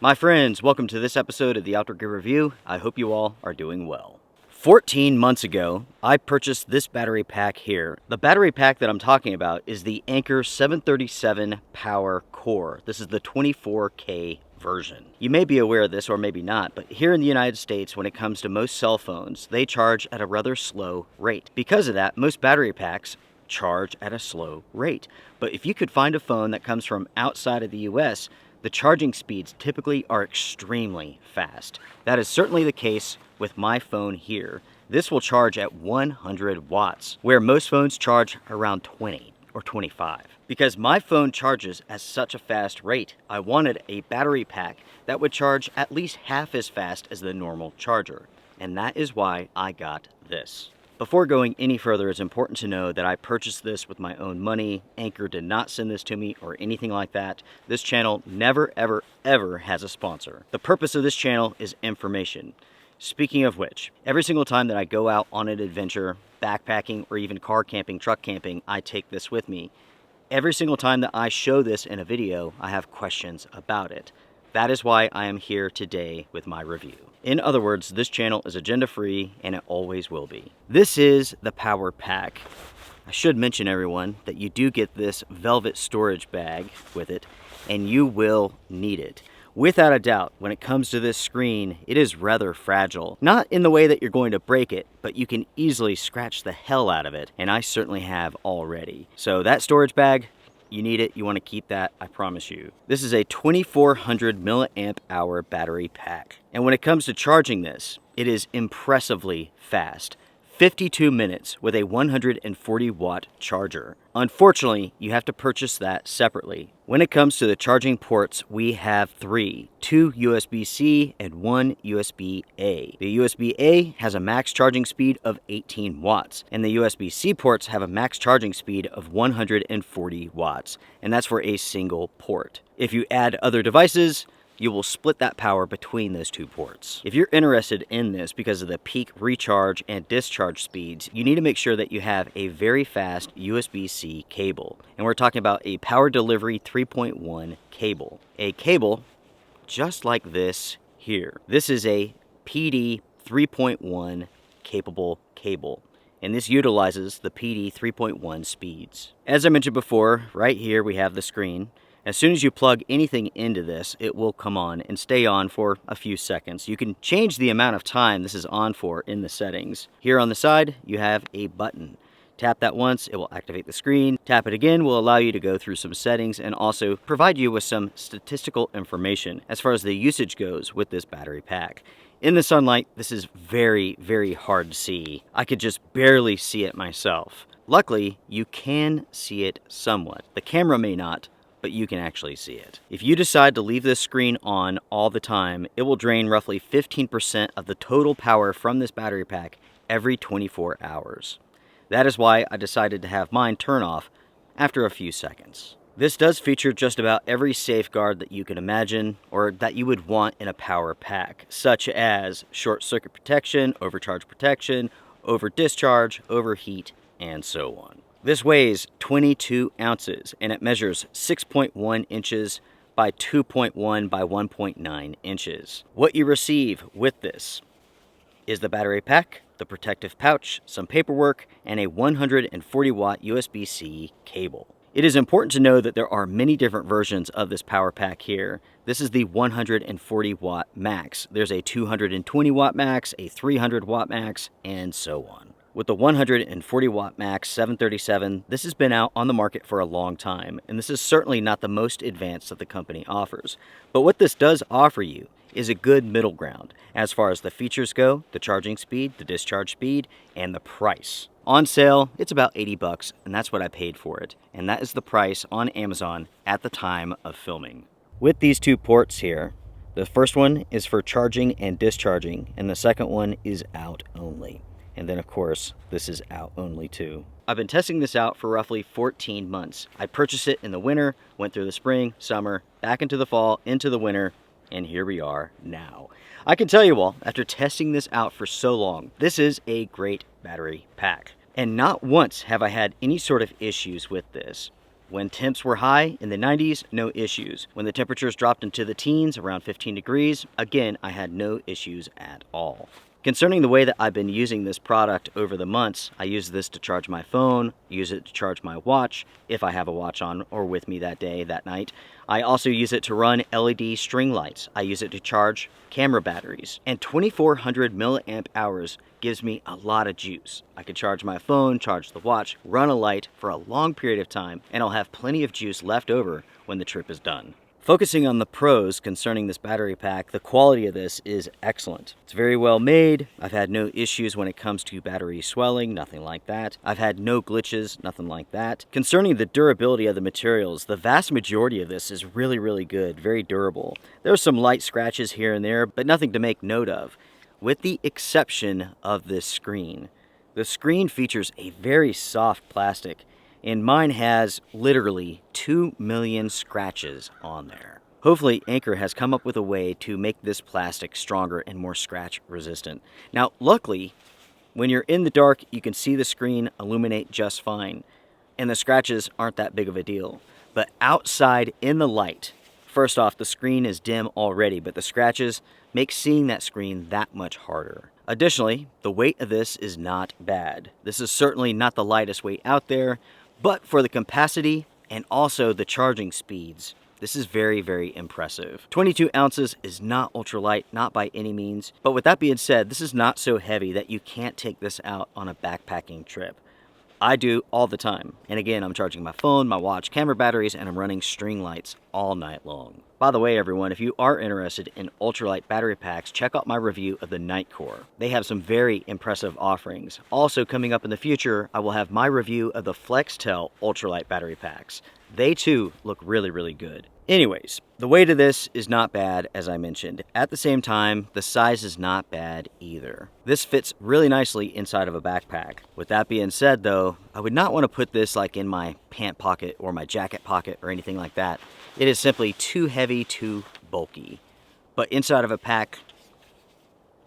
My friends, welcome to this episode of the Outdoor Gear Review. I hope you all are doing well. 14 months ago, I purchased this battery pack here. The battery pack that I'm talking about is the Anker 737 PowerCore. This is the 24K version. You may be aware of this or maybe not, but here in the United States, when it comes to most cell phones, they charge at a rather slow rate. Because of that, most battery packs charge at a slow rate. But if you could find a phone that comes from outside of the US, the charging speeds typically are extremely fast. That is certainly the case with my phone here. This will charge at 100 watts, where most phones charge around 20 or 25. Because my phone charges at such a fast rate, I wanted a battery pack that would charge at least half as fast as the normal charger. And that is why I got this. Before going any further, it's important to know that I purchased this with my own money. Anker did not send this to me or anything like that. This channel never, ever has a sponsor. The purpose of this channel is information. Speaking of which, every single time that I go out on an adventure, backpacking, or even car camping, truck camping, I take this with me. Every single time that I show this in a video, I have questions about it. That is why I am here today with my review. In other words, this channel is agenda-free, and it always will be. This is the Power Pack. I should mention, everyone, that you do get this velvet storage bag with it, and you will need it. Without a doubt, when it comes to this screen, it is rather fragile. Not in the way that you're going to break it, but you can easily scratch the hell out of it, and I certainly have already. So that storage bag, you need it, you want to keep that, I promise you. This is a 2400 milliamp hour battery pack. And when it comes to charging this, it is impressively fast. 52 minutes with a 140 watt charger. Unfortunately, you have to purchase that separately. When it comes to the charging ports, we have three, 2 USB-C and 1 USB-A. The USB-A has a max charging speed of 18 watts, and the USB-C ports have a max charging speed of 140 watts, and that's for a single port. If you add other devices, you will split that power between those two ports. If you're interested in this because of the peak recharge and discharge speeds, you need to make sure that you have a very fast USB-C cable. And we're talking about a power delivery 3.1 cable. A cable just like this here. This is a PD 3.1 capable cable. And this utilizes the PD 3.1 speeds. As I mentioned before, right here we have the screen. As soon as you plug anything into this, it will come on and stay on for a few seconds. You can change the amount of time this is on for in the settings. Here on the side, you have a button. Tap that once, it will activate the screen. Tap it again will allow you to go through some settings and also provide you with some statistical information as far as the usage goes with this battery pack. In the sunlight, this is very, very hard to see. I could just barely see it myself. Luckily, you can see it somewhat. The camera may not, but you can actually see it. If you decide to leave this screen on all the time, it will drain roughly 15% of the total power from this battery pack every 24 hours. That is why I decided to have mine turn off after a few seconds. This does feature just about every safeguard that you can imagine or that you would want in a power pack, such as short circuit protection, overcharge protection, over discharge, overheat, and so on. This weighs 22 ounces and it measures 6.1 inches by 2.1 by 1.9 inches. What you receive with this is the battery pack, the protective pouch, some paperwork, and a 140 watt USB-C cable. It is important to know that there are many different versions of this power pack here. This is the 140 watt max. There's a 220 watt max, a 300 watt max, and so on. With the 140 watt max 737, this has been out on the market for a long time, and this is certainly not the most advanced that the company offers. But what this does offer you is a good middle ground as far as the features go, the charging speed, the discharge speed, and the price. On sale, it's about 80 bucks, and that's what I paid for it. And that is the price on Amazon at the time of filming. With these two ports here, the first one is for charging and discharging, and the second one is out only. And then, of course, this is out only too. I've been testing this out for roughly 14 months. I purchased it in the winter, went through the spring, summer, back into the fall, into the winter, and here we are now. I can tell you all, after testing this out for so long, this is a great battery pack. And not once have I had any sort of issues with this. When temps were high in the 90s, no issues. When the temperatures dropped into the teens, around 15 degrees, again, I had no issues at all. Concerning the way that I've been using this product over the months, I use this to charge my phone, use it to charge my watch, if I have a watch on or with me that day, that night. I also use it to run LED string lights. I use it to charge camera batteries. And 2400 milliamp hours gives me a lot of juice. I can charge my phone, charge the watch, run a light for a long period of time, and I'll have plenty of juice left over when the trip is done. Focusing on the pros concerning this battery pack, the quality of this is excellent. It's very well made. I've had no issues when it comes to battery swelling, nothing like that. I've had no glitches, nothing like that. Concerning the durability of the materials, the vast majority of this is really good, very durable. There's some light scratches here and there, but nothing to make note of, with the exception of this screen. The screen features a very soft plastic, and mine has literally 2 million scratches on there. Hopefully Anker has come up with a way to make this plastic stronger and more scratch resistant. Now luckily, when you're in the dark, you can see the screen illuminate just fine, and the scratches aren't that big of a deal. But outside in the light, first off, the screen is dim already, but the scratches make seeing that screen that much harder. Additionally, the weight of this is not bad. This is certainly not the lightest weight out there, but for the capacity and also the charging speeds, this is very impressive. 22 ounces is not ultralight, not by any means. But with that being said, this is not so heavy that you can't take this out on a backpacking trip. I do all the time. And again, I'm charging my phone, my watch, camera batteries, and I'm running string lights all night long. By the way, everyone, if you are interested in ultralight battery packs, check out my review of the Nightcore. They have some very impressive offerings. Also coming up in the future, I will have my review of the FlexTel ultralight battery packs. They too look really good. Anyways, the weight of this is not bad, as I mentioned. At the same time, the size is not bad either. This fits really nicely inside of a backpack. With that being said though, I would not want to put this like in my pant pocket or my jacket pocket or anything like that. It is simply too heavy, too bulky. But inside of a pack,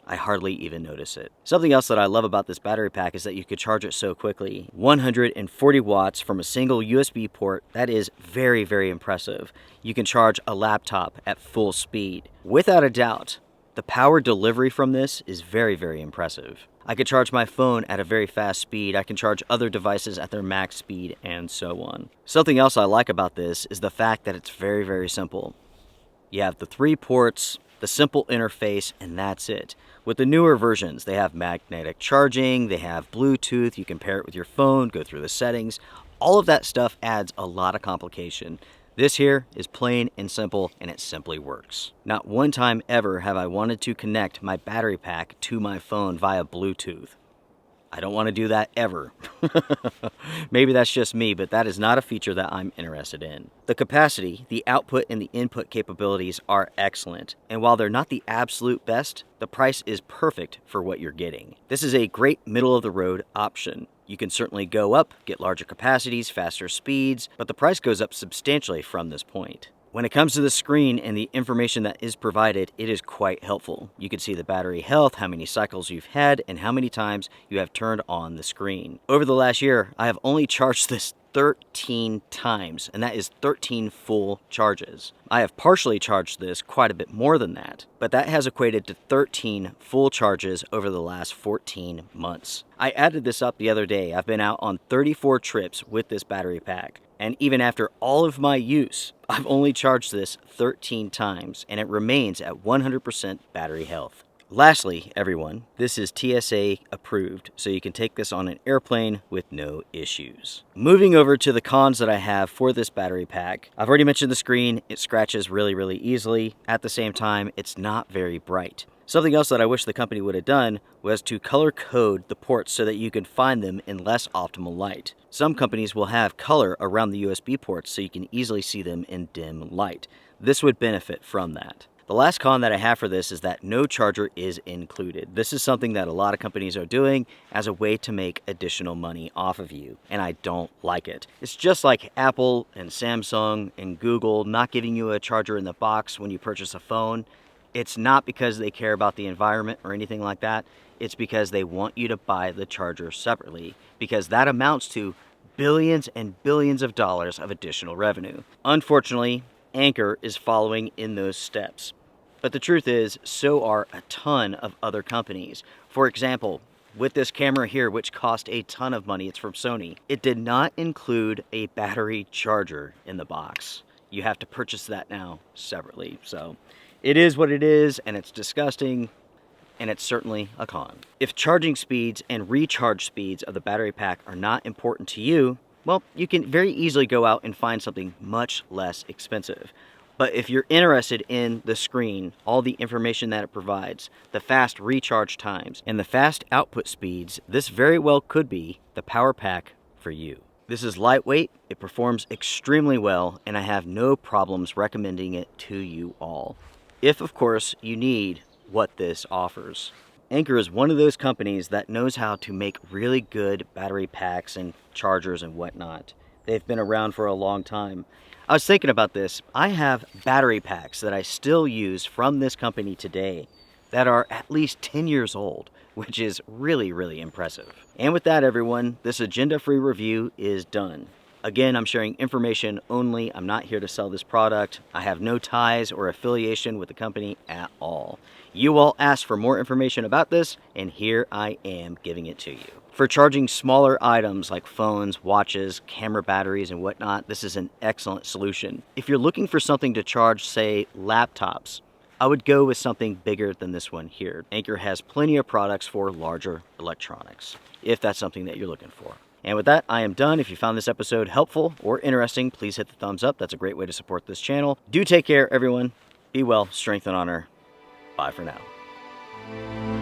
I hardly even notice it. Something else that I love about this battery pack is that you could charge it so quickly. 140 watts from a single USB port. That is very impressive. You can charge a laptop at full speed. Without a doubt, the power delivery from this is very impressive. I can charge my phone at a very fast speed. I can charge other devices at their max speed, and so on. Something else I like about this is the fact that it's very simple. You have the 3 ports, the simple interface, and that's it. With the newer versions, they have magnetic charging, they have Bluetooth, you can pair it with your phone, go through the settings. All of that stuff adds a lot of complication. This here is plain and simple, and it simply works. Not one time ever have I wanted to connect my battery pack to my phone via Bluetooth. I don't want to do that ever. Maybe that's just me, but that is not a feature that I'm interested in. The capacity, the output, and the input capabilities are excellent. And while they're not the absolute best, the price is perfect for what you're getting. This is a great middle-of-the-road option. You can certainly go up, get larger capacities, faster speeds, but the price goes up substantially from this point. When it comes to the screen and the information that is provided, it is quite helpful. You can see the battery health, how many cycles you've had, and how many times you have turned on the screen. Over the last year, I have only charged this 13 times, and that is 13 full charges. I have partially charged this quite a bit more than that, but that has equated to 13 full charges over the last 14 months. I added this up the other day. I've been out on 34 trips with this battery pack. And even after all of my use, I've only charged this 13 times, and it remains at 100% battery health. Lastly, everyone, this is TSA approved, so you can take this on an airplane with no issues. Moving over to the cons that I have for this battery pack, I've already mentioned the screen. It scratches really easily. At the same time, it's not very bright. Something else that I wish the company would have done was to color code the ports so that you can find them in less optimal light. Some companies will have color around the USB ports so you can easily see them in dim light. This would benefit from that. The last con that I have for this is that no charger is included. This is something that a lot of companies are doing as a way to make additional money off of you, and I don't like it. It's just like Apple and Samsung and Google not giving you a charger in the box when you purchase a phone. It's not because they care about the environment or anything like that. It's because they want you to buy the charger separately, because that amounts to billions and billions of dollars of additional revenue. Unfortunately, Anker is following in those steps. But the truth is, so are a ton of other companies. For example, with this camera here, which cost a ton of money, it's from Sony, it did not include a battery charger in the box. You have to purchase that now separately. So it is what it is, and it's disgusting, and it's certainly a con. If charging speeds and recharge speeds of the battery pack are not important to you, well, you can very easily go out and find something much less expensive. But if you're interested in the screen, all the information that it provides, the fast recharge times, and the fast output speeds, this very well could be the power pack for you. This is lightweight, it performs extremely well, and I have no problems recommending it to you all. If, of course, you need what this offers. Anker is one of those companies that knows how to make really good battery packs and chargers and whatnot. They've been around for a long time. I was thinking about this. I have battery packs that I still use from this company today that are at least 10 years old, which is really, really impressive. And with that, everyone, this agenda-free review is done. Again, I'm sharing information only. I'm not here to sell this product. I have no ties or affiliation with the company at all. You all asked for more information about this, and here I am giving it to you. For charging smaller items like phones, watches, camera batteries, and whatnot, this is an excellent solution. If you're looking for something to charge, say, laptops, I would go with something bigger than this one here. Anker has plenty of products for larger electronics, if that's something that you're looking for. And with that, I am done. If you found this episode helpful or interesting, please hit the thumbs up. That's a great way to support this channel. Do take care, everyone. Be well, strength and honor. Bye for now.